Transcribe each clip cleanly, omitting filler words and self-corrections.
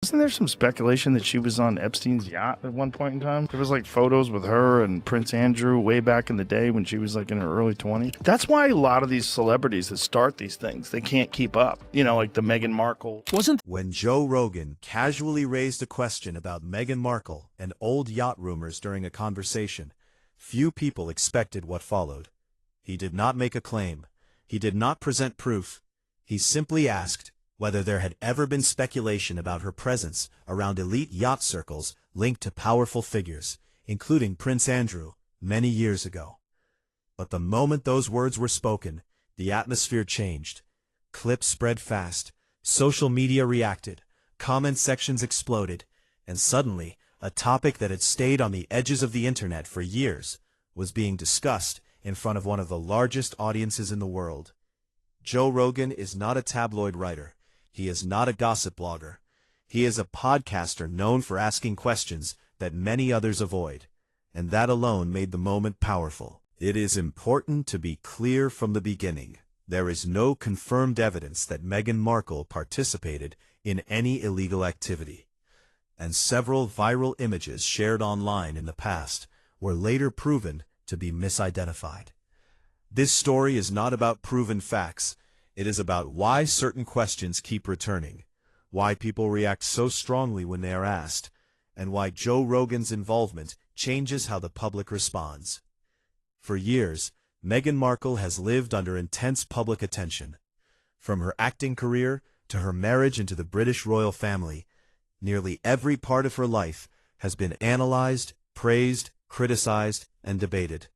Wasn't there some speculation that she was on Epstein's yacht at one point in time? There was like photos with her and Prince Andrew way back in the day when she was like in her early 20s. That's why a lot of these celebrities that start these things, they can't keep up. You know, like the Meghan Markle. Wasn't When Joe Rogan casually raised a question about Meghan Markle and old yacht rumors during a conversation, few people expected what followed. He did not make a claim. He did not present proof. He simply asked whether there had ever been speculation about her presence around elite yacht circles linked to powerful figures, including Prince Andrew, many years ago. But the moment those words were spoken, the atmosphere changed. Clips spread fast, social media reacted, comment sections exploded, and suddenly, a topic that had stayed on the edges of the internet for years was being discussed in front of one of the largest audiences in the world. Joe Rogan is not a tabloid writer. He is not a gossip blogger. He is a podcaster known for asking questions that many others avoid, and that alone made the moment powerful. It is important to be clear from the beginning. There is no confirmed evidence that Meghan Markle participated in any illegal activity, and several viral images shared online in the past were later proven to be misidentified. This story is not about proven facts. It is about why certain questions keep returning, why people react so strongly when they are asked, and why Joe Rogan's involvement changes how the public responds. For years, Meghan Markle has lived under intense public attention. From her acting career to her marriage into the British royal family, nearly every part of her life has been analyzed, praised, criticized, and debated.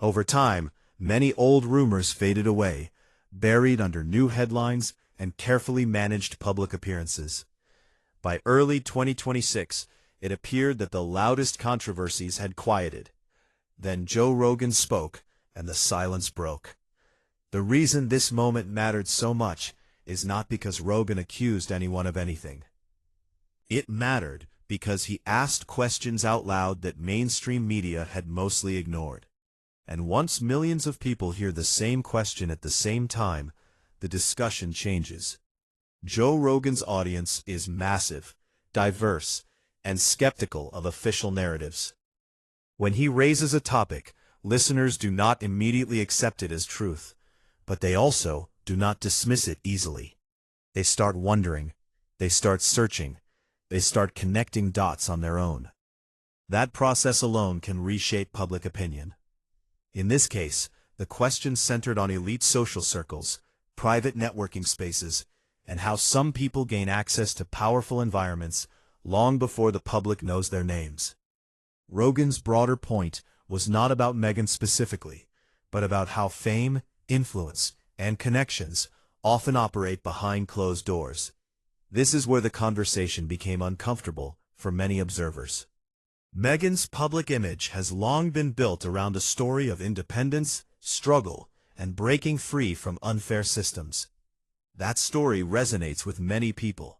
Over time, many old rumors faded away, buried under new headlines and carefully managed public appearances. By early 2026, it appeared that the loudest controversies had quieted. Then Joe Rogan spoke, and the silence broke. The reason this moment mattered so much is not because Rogan accused anyone of anything. It mattered because he asked questions out loud that mainstream media had mostly ignored. And once millions of people hear the same question at the same time, the discussion changes. Joe Rogan's audience is massive, diverse, and skeptical of official narratives. When he raises a topic, listeners do not immediately accept it as truth, but they also do not dismiss it easily. They start wondering, they start searching, they start connecting dots on their own. That process alone can reshape public opinion. In this case, the questions centered on elite social circles, private networking spaces, and how some people gain access to powerful environments long before the public knows their names. Rogan's broader point was not about Meghan specifically, but about how fame, influence, and connections often operate behind closed doors. This is where the conversation became uncomfortable for many observers. Meghan's public image has long been built around a story of independence, struggle, and breaking free from unfair systems. That story resonates with many people.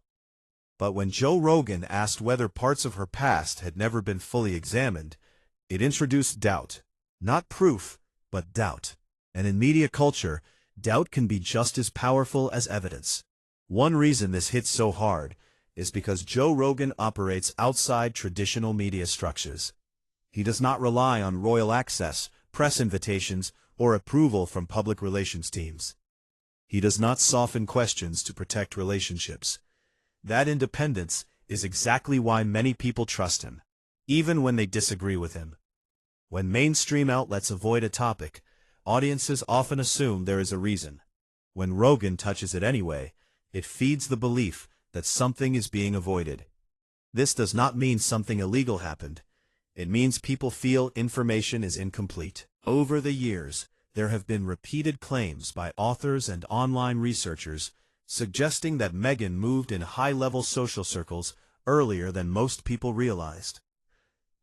But when Joe Rogan asked whether parts of her past had never been fully examined, it introduced doubt. Not proof, but doubt. And in media culture, doubt can be just as powerful as evidence. One reason this hits so hard is because Joe Rogan operates outside traditional media structures. He does not rely on royal access, press invitations, or approval from public relations teams. He does not soften questions to protect relationships. That independence is exactly why many people trust him, even when they disagree with him. When mainstream outlets avoid a topic, audiences often assume there is a reason. When Rogan touches it anyway, it feeds the belief that something is being avoided. This does not mean something illegal happened. It means people feel information is incomplete. Over the years, there have been repeated claims by authors and online researchers suggesting that Meghan moved in high-level social circles earlier than most people realized.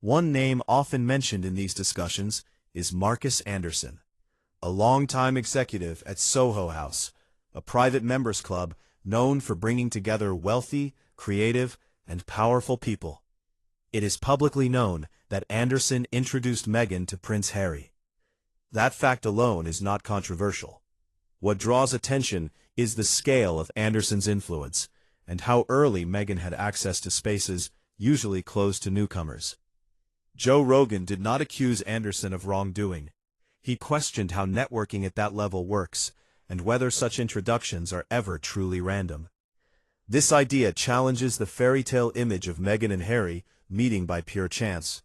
One name often mentioned in these discussions is Marcus Anderson, a longtime executive at Soho House, a private members club known for bringing together wealthy, creative, and powerful people. It is publicly known that Anderson introduced Meghan to Prince Harry. That fact alone is not controversial. What draws attention is the scale of Anderson's influence, and how early Meghan had access to spaces usually closed to newcomers. Joe Rogan did not accuse Anderson of wrongdoing. He questioned how networking at that level works, and whether such introductions are ever truly random. This idea challenges the fairy tale image of Meghan and Harry meeting by pure chance.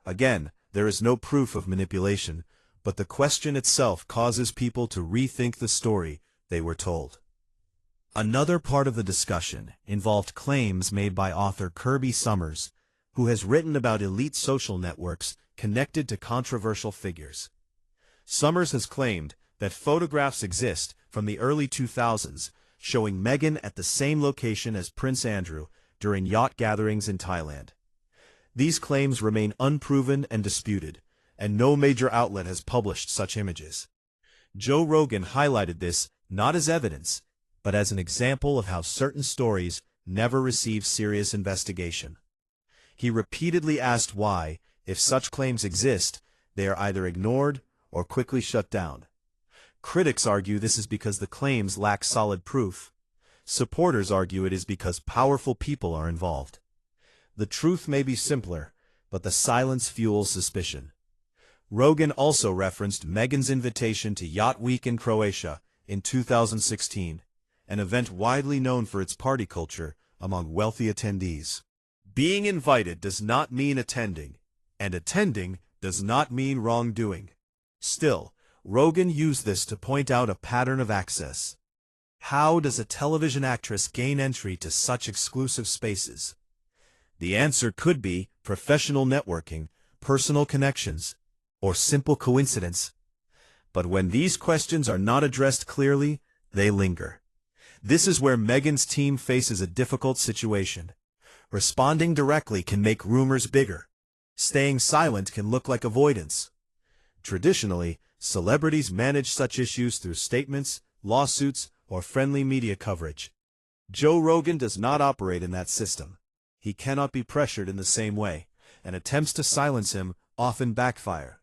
Again, there is no proof of manipulation, but the question itself causes people to rethink the story they were told. Another part of the discussion involved claims made by author Kirby Summers, who has written about elite social networks connected to controversial figures. Summers has claimed that photographs exist from the early 2000s showing Meghan at the same location as Prince Andrew during yacht gatherings in Thailand. These claims remain unproven and disputed, and no major outlet has published such images. Joe Rogan highlighted this not as evidence, but as an example of how certain stories never receive serious investigation. He repeatedly asked why, if such claims exist, they are either ignored or quickly shut down. Critics argue this is because the claims lack solid proof. Supporters argue it is because powerful people are involved. The truth may be simpler, but the silence fuels suspicion. Rogan also referenced Meghan's invitation to Yacht Week in Croatia in 2016, an event widely known for its party culture among wealthy attendees. Being invited does not mean attending, and attending does not mean wrongdoing. Still, Rogan used this to point out a pattern of access. How does a television actress gain entry to such exclusive spaces? The answer could be professional networking, personal connections, or simple coincidence. But when these questions are not addressed clearly, they linger. This is where Meghan's team faces a difficult situation. Responding directly can make rumors bigger. Staying silent can look like avoidance. Traditionally, celebrities manage such issues through statements, lawsuits, or friendly media coverage. Joe Rogan does not operate in that system. He cannot be pressured in the same way, and attempts to silence him often backfire.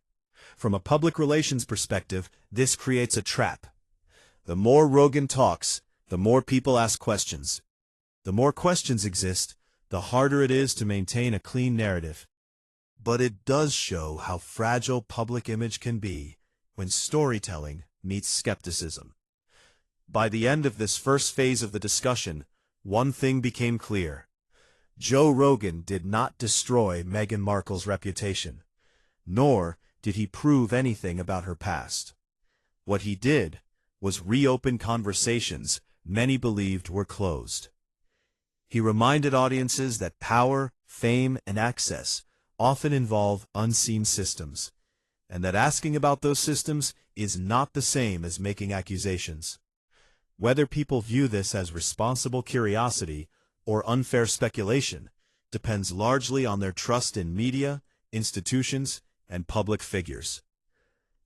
From a public relations perspective, this creates a trap. The more Rogan talks, the more people ask questions. The more questions exist, the harder it is to maintain a clean narrative. But it does show how fragile public image can be when storytelling meets skepticism. By the end of this first phase of the discussion, one thing became clear. Joe Rogan did not destroy Meghan Markle's reputation, nor did he prove anything about her past. What he did was reopen conversations many believed were closed. He reminded audiences that power, fame, and access often involve unseen systems, and that asking about those systems is not the same as making accusations. Whether people view this as responsible curiosity or unfair speculation depends largely on their trust in media, institutions, and public figures.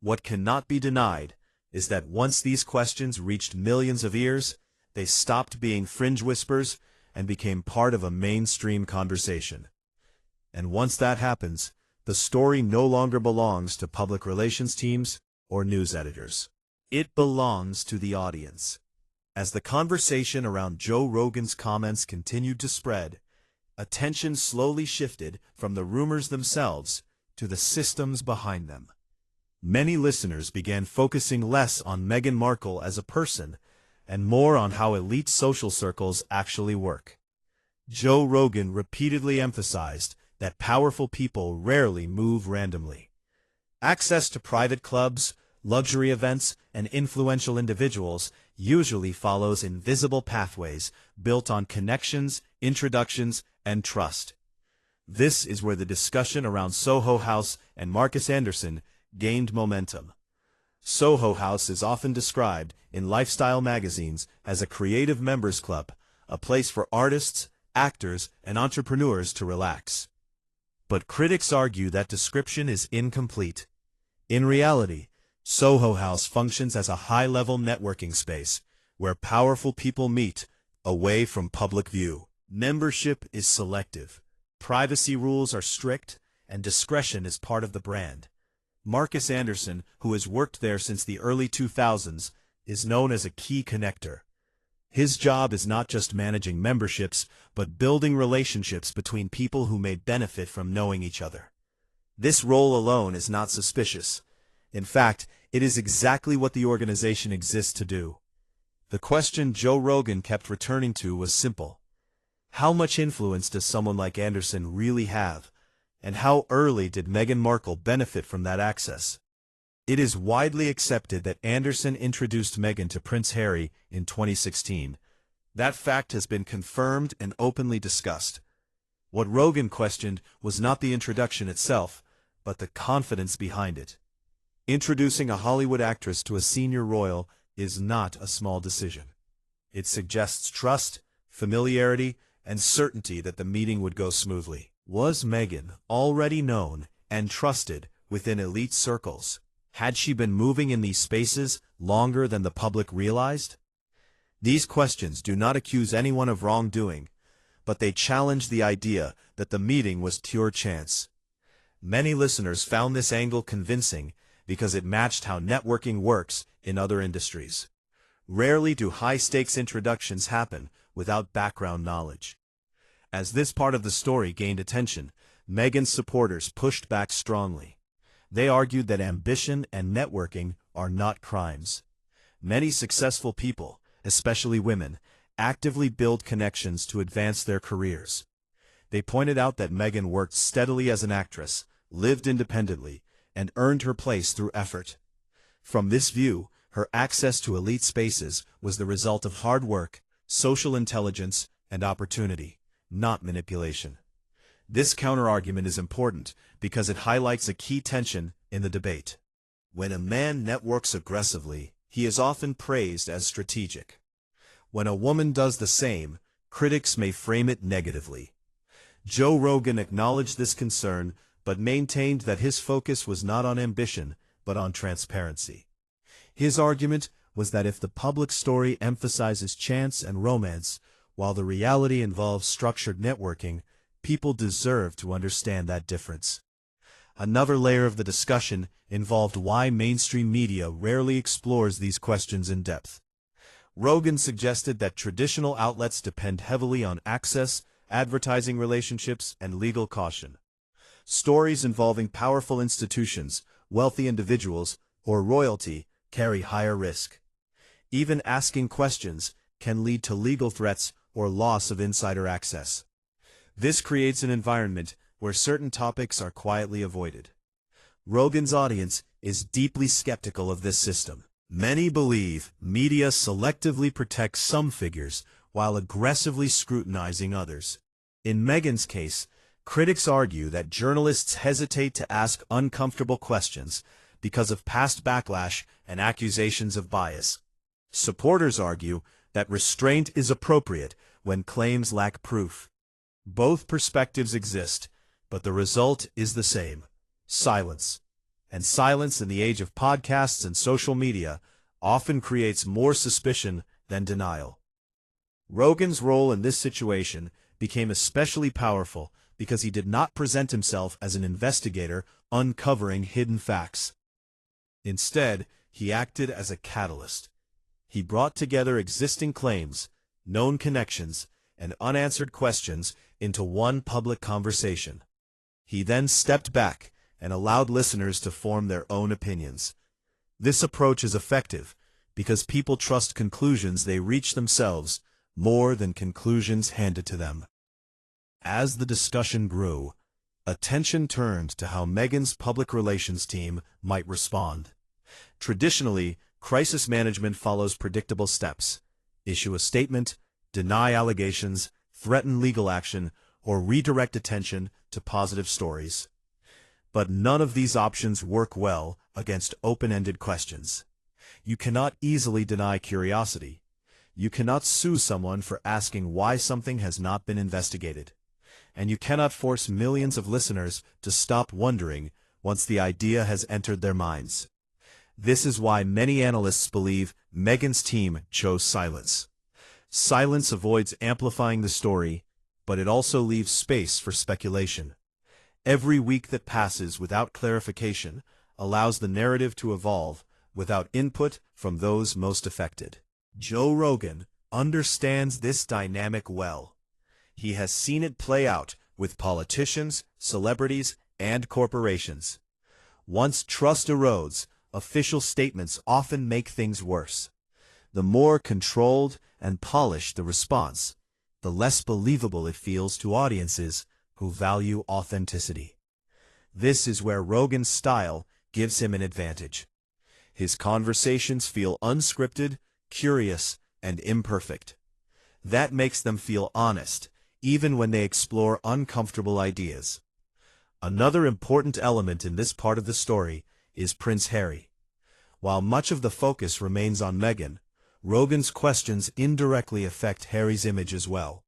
What cannot be denied is that once these questions reached millions of ears, they stopped being fringe whispers and became part of a mainstream conversation. And once that happens, the story no longer belongs to public relations teams or news editors. It belongs to the audience. As the conversation around Joe Rogan's comments continued to spread, attention slowly shifted from the rumors themselves to the systems behind them. Many listeners began focusing less on Meghan Markle as a person and more on how elite social circles actually work. Joe Rogan repeatedly emphasized that powerful people rarely move randomly. Access to private clubs, luxury events, and influential individuals usually follows invisible pathways built on connections, introductions, and trust. This is where the discussion around Soho House and Marcus Anderson gained momentum. Soho House is often described in lifestyle magazines as a creative members club, a place for artists, actors, and entrepreneurs to relax. But critics argue that description is incomplete. In reality, Soho House functions as a high-level networking space where powerful people meet away from public view. Membership is selective, privacy rules are strict, and discretion is part of the brand. Marcus Anderson, who has worked there since the early 2000s, is known as a key connector. His job is not just managing memberships, but building relationships between people who may benefit from knowing each other. This role alone is not suspicious. In fact, it is exactly what the organization exists to do. The question Joe Rogan kept returning to was simple. How much influence does someone like Anderson really have? And how early did Meghan Markle benefit from that access? It is widely accepted that Anderson introduced Meghan to Prince Harry in 2016. That fact has been confirmed and openly discussed. What Rogan questioned was not the introduction itself, but the confidence behind it. Introducing a Hollywood actress to a senior royal is not a small decision. It suggests trust, familiarity, and certainty that the meeting would go smoothly. Was Meghan already known and trusted within elite circles? Had she been moving in these spaces longer than the public realized? These questions do not accuse anyone of wrongdoing, but they challenge the idea that the meeting was pure chance. Many listeners found this angle convincing because it matched how networking works in other industries. Rarely do high-stakes introductions happen without background knowledge. As this part of the story gained attention, Meghan's supporters pushed back strongly. They argued that ambition and networking are not crimes. Many successful people, especially women, actively build connections to advance their careers. They pointed out that Meghan worked steadily as an actress, lived independently, and earned her place through effort. From this view, her access to elite spaces was the result of hard work, social intelligence, and opportunity, not manipulation. This counterargument is important because it highlights a key tension in the debate. When a man networks aggressively, he is often praised as strategic. When a woman does the same, critics may frame it negatively. Joe Rogan acknowledged this concern, but maintained that his focus was not on ambition, but on transparency. His argument was that if the public story emphasizes chance and romance, while the reality involves structured networking, people deserve to understand that difference. Another layer of the discussion involved why mainstream media rarely explores these questions in depth. Rogan suggested that traditional outlets depend heavily on access, advertising relationships, and legal caution. Stories involving powerful institutions, wealthy individuals, or royalty carry higher risk. Even asking questions can lead to legal threats or loss of insider access. This creates an environment where certain topics are quietly avoided. Rogan's audience is deeply skeptical of this system. Many believe media selectively protects some figures while aggressively scrutinizing others. In Meghan's case, critics argue that journalists hesitate to ask uncomfortable questions because of past backlash and accusations of bias. Supporters argue that restraint is appropriate when claims lack proof. Both perspectives exist, but the result is the same: silence. And silence in the age of podcasts and social media often creates more suspicion than denial. Rogan's role in this situation became especially powerful because he did not present himself as an investigator uncovering hidden facts. Instead, he acted as a catalyst. He brought together existing claims, known connections, and unanswered questions into one public conversation. He then stepped back and allowed listeners to form their own opinions. This approach is effective because people trust conclusions they reach themselves more than conclusions handed to them. As the discussion grew, attention turned to how Meghan's public relations team might respond. Traditionally, crisis management follows predictable steps: issue a statement, deny allegations, threaten legal action, or redirect attention to positive stories. But none of these options work well against open-ended questions. You cannot easily deny curiosity. You cannot sue someone for asking why something has not been investigated. And you cannot force millions of listeners to stop wondering once the idea has entered their minds. This is why many analysts believe Meghan's team chose silence. Silence avoids amplifying the story, but it also leaves space for speculation. Every week that passes without clarification allows the narrative to evolve without input from those most affected. Joe Rogan, understands this dynamic well. He has seen it play out with politicians, celebrities, and corporations. Once trust erodes, official statements often make things worse. The more controlled and polished the response, the less believable it feels to audiences who value authenticity. This is where Rogan's style gives him an advantage. His conversations feel unscripted, curious, and imperfect. That makes them feel honest, even when they explore uncomfortable ideas. Another important element in this part of the story is Prince Harry. While much of the focus remains on Meghan, Rogan's questions indirectly affect Harry's image as well.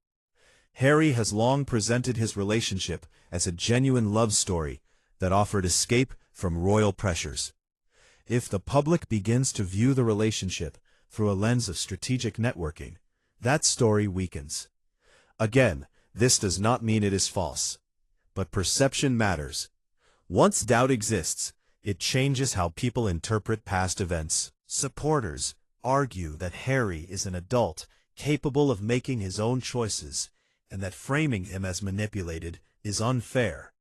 Harry has long presented his relationship as a genuine love story that offered escape from royal pressures. If the public begins to view the relationship through a lens of strategic networking, that story weakens. Again, this does not mean it is false. But perception matters. Once doubt exists, it changes how people interpret past events. Supporters argue that Harry is an adult capable of making his own choices, and that framing him as manipulated is unfair.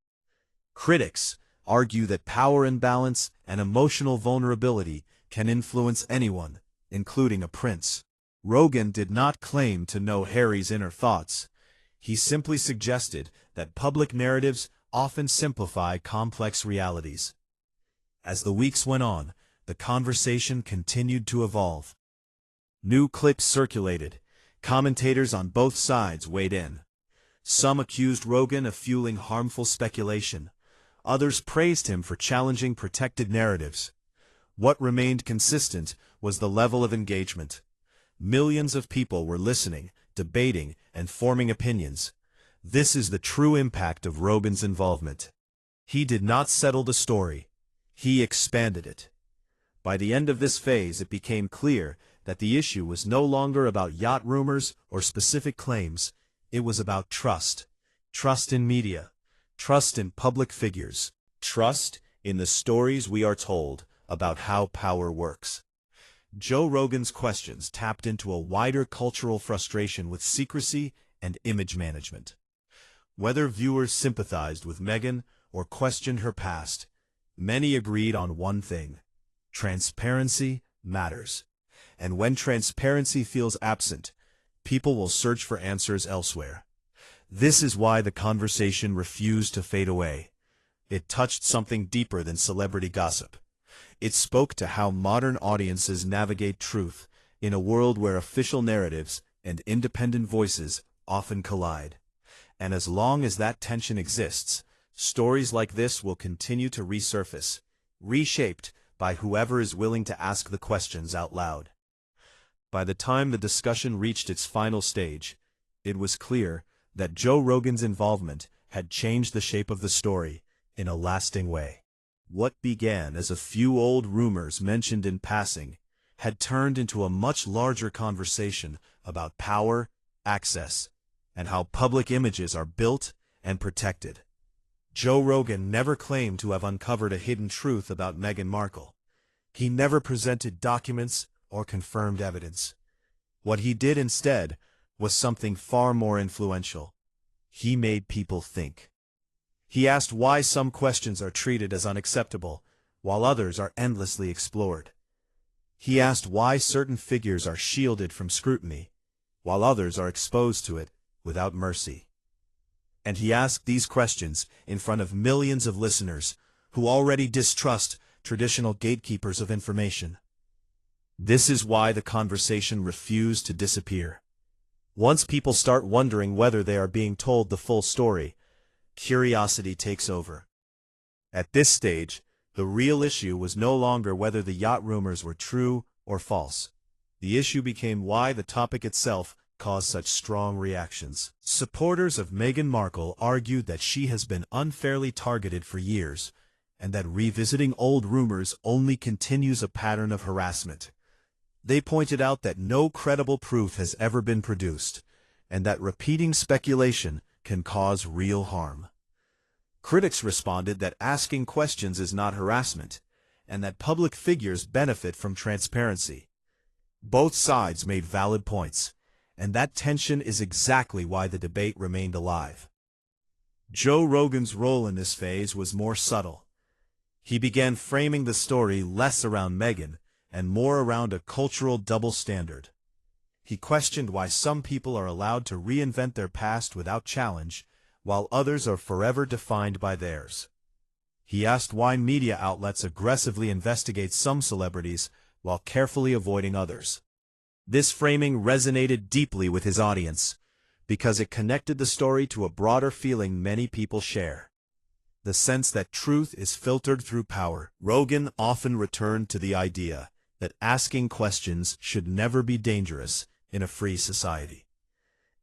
Critics argue that power imbalance and emotional vulnerability can influence anyone, including a prince. Rogan did not claim to know Harry's inner thoughts. He simply suggested that public narratives often simplify complex realities. As the weeks went on, the conversation continued to evolve. New clips circulated. Commentators on both sides weighed in. Some accused Rogan of fueling harmful speculation. Others praised him for challenging protected narratives. What remained consistent was the level of engagement. Millions of people were listening, debating, and forming opinions. This is the true impact of Rogan's involvement. He did not settle the story. He expanded it. By the end of this phase, it became clear that the issue was no longer about yacht rumors or specific claims. It was about trust. Trust in media. Trust in public figures. Trust in the stories we are told about how power works. Joe Rogan's questions tapped into a wider cultural frustration with secrecy and image management. Whether viewers sympathized with Meghan or questioned her past, many agreed on one thing: transparency matters. And when transparency feels absent, people will search for answers elsewhere. This is why the conversation refused to fade away. It touched something deeper than celebrity gossip. It spoke to how modern audiences navigate truth in a world where official narratives and independent voices often collide. And as long as that tension exists, stories like this will continue to resurface, reshaped by whoever is willing to ask the questions out loud. By the time the discussion reached its final stage, it was clear that Joe Rogan's involvement had changed the shape of the story in a lasting way. What began as a few old rumors mentioned in passing had turned into a much larger conversation about power, access, and how public images are built and protected. Joe Rogan never claimed to have uncovered a hidden truth about Meghan Markle. He never presented documents or confirmed evidence. What he did instead was something far more influential. He made people think. He asked why some questions are treated as unacceptable, while others are endlessly explored. He asked why certain figures are shielded from scrutiny, while others are exposed to it without mercy. And he asked these questions in front of millions of listeners who already distrust traditional gatekeepers of information. This is why the conversation refused to disappear. Once people start wondering whether they are being told the full story, curiosity takes over. At this stage, the real issue was no longer whether the yacht rumors were true or false. The issue became why the topic itself caused such strong reactions. Supporters of Meghan Markle argued that she has been unfairly targeted for years, and that revisiting old rumors only continues a pattern of harassment. They pointed out that no credible proof has ever been produced, and that repeating speculation can cause real harm. Critics responded that asking questions is not harassment, and that public figures benefit from transparency. Both sides made valid points, and that tension is exactly why the debate remained alive. Joe Rogan's role in this phase was more subtle. He began framing the story less around Meghan and more around a cultural double standard. He questioned why some people are allowed to reinvent their past without challenge, while others are forever defined by theirs. He asked why media outlets aggressively investigate some celebrities while carefully avoiding others. This framing resonated deeply with his audience, because it connected the story to a broader feeling many people share: the sense that truth is filtered through power. Rogan often returned to the idea that asking questions should never be dangerous in a free society.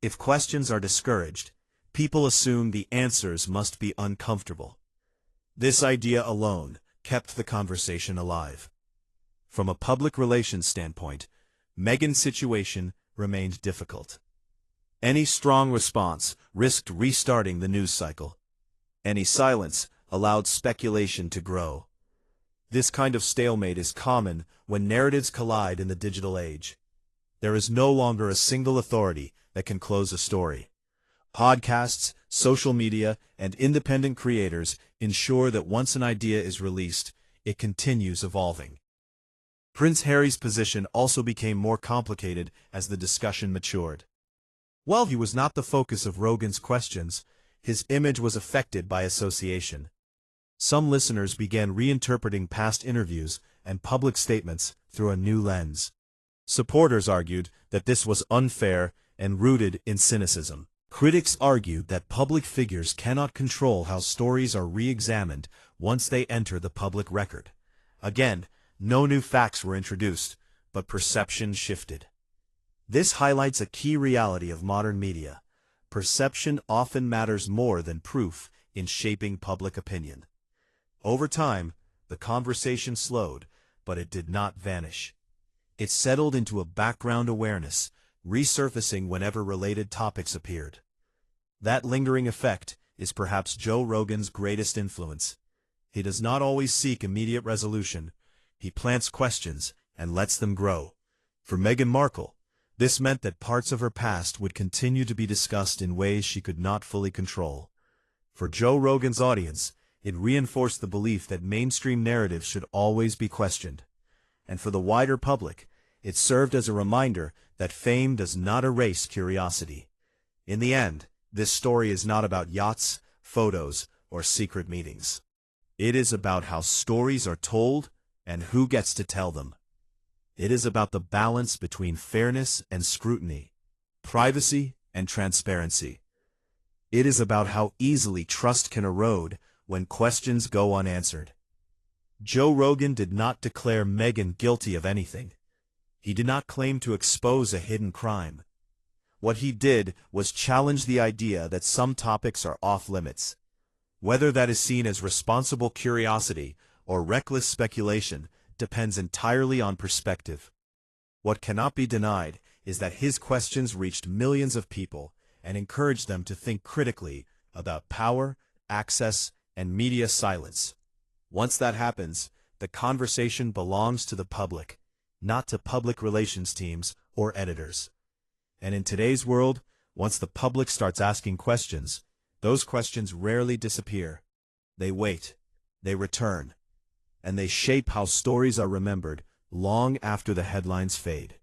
If questions are discouraged, people assume the answers must be uncomfortable. This idea alone kept the conversation alive. From a public relations standpoint, Meghan's situation remained difficult. Any strong response risked restarting the news cycle. Any silence allowed speculation to grow. This kind of stalemate is common when narratives collide in the digital age. There is no longer a single authority that can close a story. Podcasts, social media, and independent creators ensure that once an idea is released, it continues evolving. Prince Harry's position also became more complicated as the discussion matured. While he was not the focus of Rogan's questions, his image was affected by association. Some listeners began reinterpreting past interviews and public statements through a new lens. Supporters argued that this was unfair and rooted in cynicism. Critics argued that public figures cannot control how stories are re-examined once they enter the public record. Again, no new facts were introduced, but perception shifted. This highlights a key reality of modern media. Perception often matters more than proof in shaping public opinion. Over time, the conversation slowed, but it did not vanish. It settled into a background awareness, resurfacing whenever related topics appeared. That lingering effect is perhaps Joe Rogan's greatest influence. He does not always seek immediate resolution. He plants questions and lets them grow. For Meghan Markle, this meant that parts of her past would continue to be discussed in ways she could not fully control. For Joe Rogan's audience, it reinforced the belief that mainstream narratives should always be questioned. And for the wider public, it served as a reminder that fame does not erase curiosity. In the end, this story is not about yachts, photos, or secret meetings. It is about how stories are told and who gets to tell them. It is about the balance between fairness and scrutiny, privacy and transparency. It is about how easily trust can erode when questions go unanswered. Joe Rogan did not declare Meghan guilty of anything. He did not claim to expose a hidden crime. What he did was challenge the idea that some topics are off-limits. Whether that is seen as responsible curiosity or reckless speculation depends entirely on perspective. What cannot be denied is that his questions reached millions of people and encouraged them to think critically about power, access, and media silence. Once that happens, the conversation belongs to the public, not to public relations teams or editors. And in today's world, once the public starts asking questions, those questions rarely disappear. They wait, they return, and they shape how stories are remembered long after the headlines fade.